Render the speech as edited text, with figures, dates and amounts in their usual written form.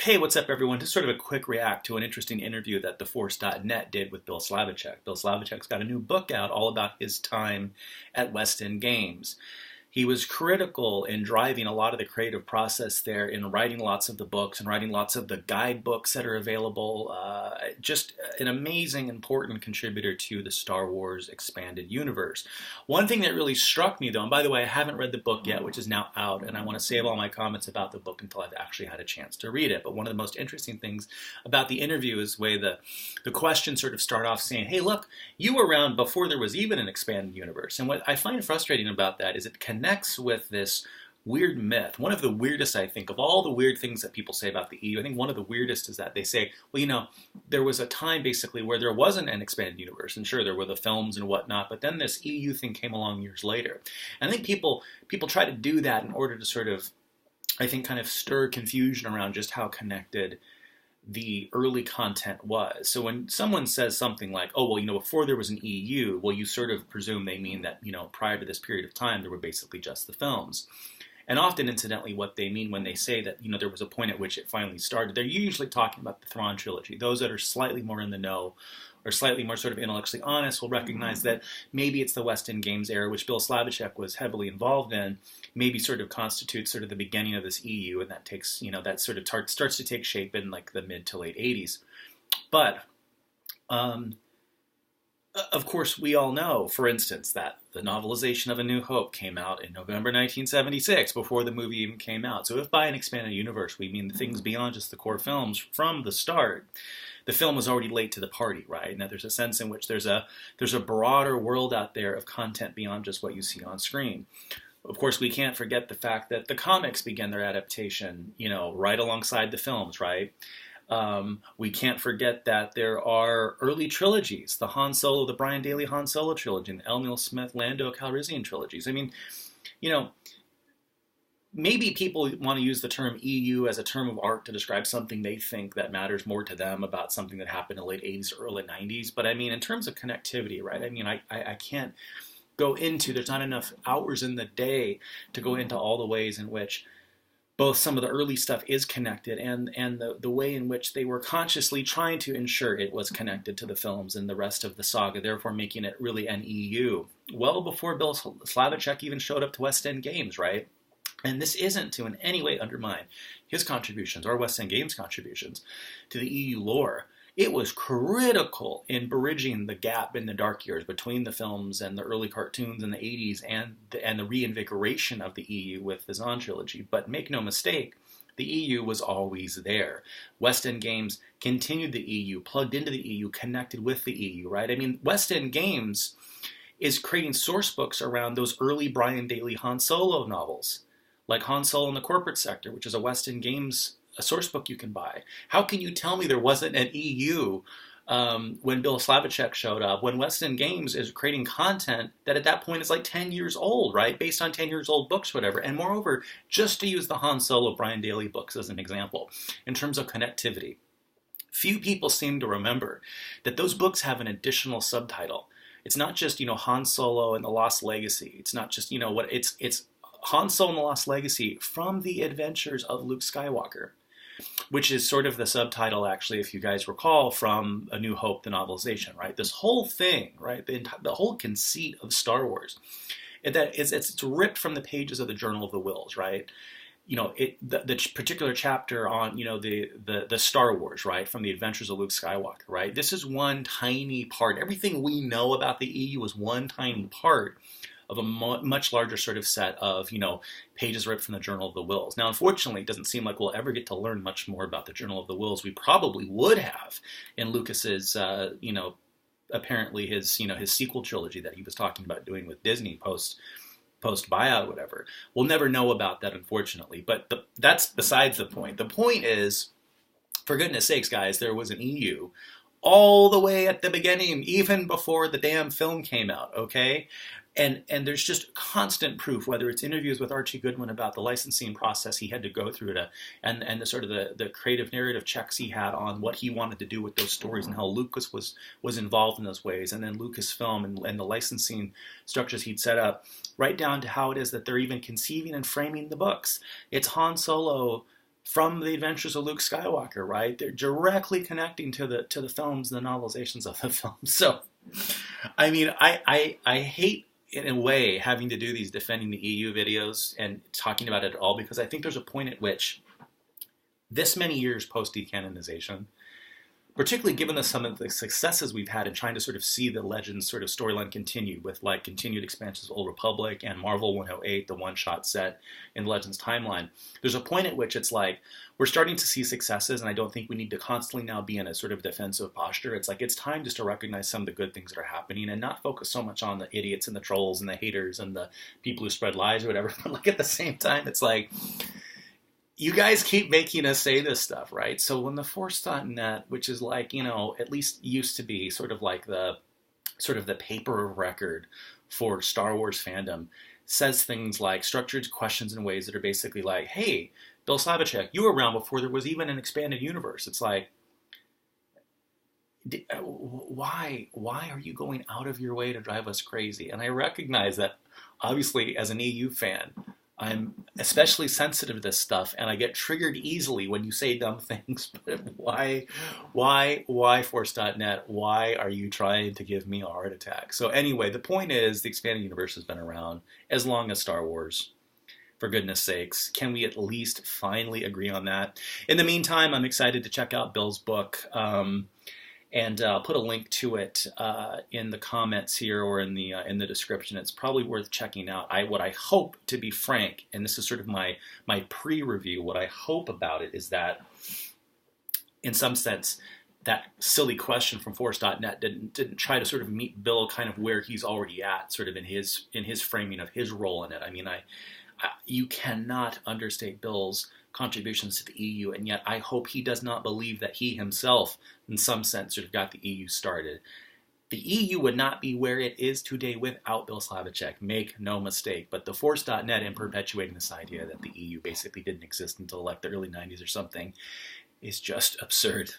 Hey, what's up, everyone? Just sort of a quick react to an interesting interview that TheForce.net did with Bill Slavichek. Bill Slavichek's got a new book out all about his time at West End Games. He was critical in driving a lot of the creative process there in writing lots of the books and writing lots of the guidebooks that are available. Just an amazing, important contributor to the Star Wars expanded universe. One thing that really struck me, though, and by the way, I haven't read the book yet, which is now out, and I want to save all my comments about the book until I've actually had a chance to read it. But one of the most interesting things about the interview is the way the questions sort of start off saying, hey, look, you were around before there was even an expanded universe. And what I find frustrating about that is it connects with this weird myth. One of the weirdest, I think, of all the weird things that people say about the EU, I think one of the weirdest is that they say, well, there was a time basically where there wasn't an expanded universe, and sure, there were the films and whatnot, but then this EU thing came along years later. And I think people try to do that in order to sort of, I think, kind of stir confusion around just how connected the early content was. So when someone says something like, oh, well, before there was an EU, well, you sort of presume they mean that, prior to this period of time, there were basically just the films. And often, incidentally, what they mean when they say that, there was a point at which it finally started, they're usually talking about the Thrawn trilogy. Those that are slightly more in the know or slightly more sort of intellectually honest will recognize that maybe it's the West End Games era, which Bill Slavichek was heavily involved in, maybe sort of constitutes sort of the beginning of this EU, and that takes, that sort of starts to take shape in like the mid to late 80s. But, of course, we all know, for instance, that the novelization of A New Hope came out in November 1976, before the movie even came out. So if by an expanded universe we mean things beyond just the core films from the start, the film was already late to the party, right? And that there's a sense in which there's a broader world out there of content beyond just what you see on screen. Of course, we can't forget the fact that the comics began their adaptation, right alongside the films, right? We can't forget that there are early trilogies, the Brian Daley Han Solo trilogy, and the L. Neil Smith Lando Calrissian trilogies. I mean, maybe people want to use the term EU as a term of art to describe something they think that matters more to them about something that happened in the late 80s or early 90s. But I mean, in terms of connectivity, right? I mean, I can't go into, there's not enough hours in the day to go into all the ways in which both some of the early stuff is connected and the way in which they were consciously trying to ensure it was connected to the films and the rest of the saga, therefore making it really an EU. Well before Bill Slavichek even showed up to West End Games, right? And this isn't to in any way undermine his contributions or West End Games' contributions to the EU lore. It was critical in bridging the gap in the dark years between the films and the early cartoons in the 80s and the reinvigoration of the EU with the Zahn trilogy. But make no mistake, the EU was always there. West End Games continued the EU, plugged into the EU, connected with the EU, right? I mean, West End Games is creating source books around those early Brian Daley Han Solo novels, like Han Solo in the Corporate Sector, which is a West End Games a source book you can buy. How can you tell me there wasn't an EU when Bill Slavichek showed up, when West End Games is creating content that at that point is like 10 years old, right? Based on 10 years old books, whatever. And moreover, just to use the Han Solo Brian Daley books as an example, in terms of connectivity, few people seem to remember that those books have an additional subtitle. It's not just, Han Solo and the Lost Legacy. It's not just, it's Han Solo and the Lost Legacy from the adventures of Luke Skywalker, which is sort of the subtitle, actually, if you guys recall, from A New Hope, the novelization, right? This whole thing, right? The whole conceit of Star Wars, it's ripped from the pages of the Journal of the Whills, right? The particular chapter on, the Star Wars, right? From the adventures of Luke Skywalker, right? This is one tiny part. Everything we know about the EU is one tiny part of a much larger sort of set of, pages ripped from the Journal of the Whills. Now, unfortunately, it doesn't seem like we'll ever get to learn much more about the Journal of the Whills. We probably would have in Lucas's, apparently his sequel trilogy that he was talking about doing with Disney post buyout, whatever. We'll never know about that, unfortunately. But that's besides the point. The point is, for goodness sakes, guys, there was an EU all the way at the beginning, even before the damn film came out, okay? And there's just constant proof, whether it's interviews with Archie Goodwin about the licensing process he had to go through and the sort of the creative narrative checks he had on what he wanted to do with those stories and how Lucas was involved in those ways, and then Lucasfilm and the licensing structures he'd set up, right down to how it is that they're even conceiving and framing the books. It's Han Solo from the Adventures of Luke Skywalker, right? They're directly connecting to the films, the novelizations of the films. So, I mean, I hate in a way having to do these defending the EU videos and talking about it at all, because I think there's a point at which this many years post decanonization, particularly given some of the successes we've had in trying to sort of see the Legends sort of storyline continued with like continued expansions of Old Republic and Marvel 108, the one-shot set in the Legends timeline, there's a point at which it's like we're starting to see successes, and I don't think we need to constantly now be in a sort of defensive posture. It's like it's time just to recognize some of the good things that are happening and not focus so much on the idiots and the trolls and the haters and the people who spread lies or whatever. But like at the same time, it's like, you guys keep making us say this stuff, right? So when the Force.net, which is like, you know, at least used to be sort of like the paper of record for Star Wars fandom, says things like structured questions in ways that are basically like, hey, Bill Slavichek, you were around before there was even an expanded universe. It's like, why are you going out of your way to drive us crazy? And I recognize that, obviously, as an EU fan, I'm especially sensitive to this stuff, and I get triggered easily when you say dumb things. But why Force.net? Why are you trying to give me a heart attack? So anyway, the point is the expanded universe has been around as long as Star Wars. For goodness sakes, can we at least finally agree on that? In the meantime, I'm excited to check out Bill's book. And I'll put a link to it in the comments here or in the description. It's probably worth checking out. What I hope, to be frank, and this is sort of my pre-review, what I hope about it is that, in some sense, that silly question from Force.net didn't try to sort of meet Bill kind of where he's already at, sort of in his framing of his role in it. I mean, you cannot understate Bill's contributions to the EU, and yet I hope he does not believe that he himself, in some sense, sort of got the EU started. The EU would not be where it is today without Bill Slavichek, make no mistake. But the Force.net in perpetuating this idea that the EU basically didn't exist until like the early 90s or something is just absurd.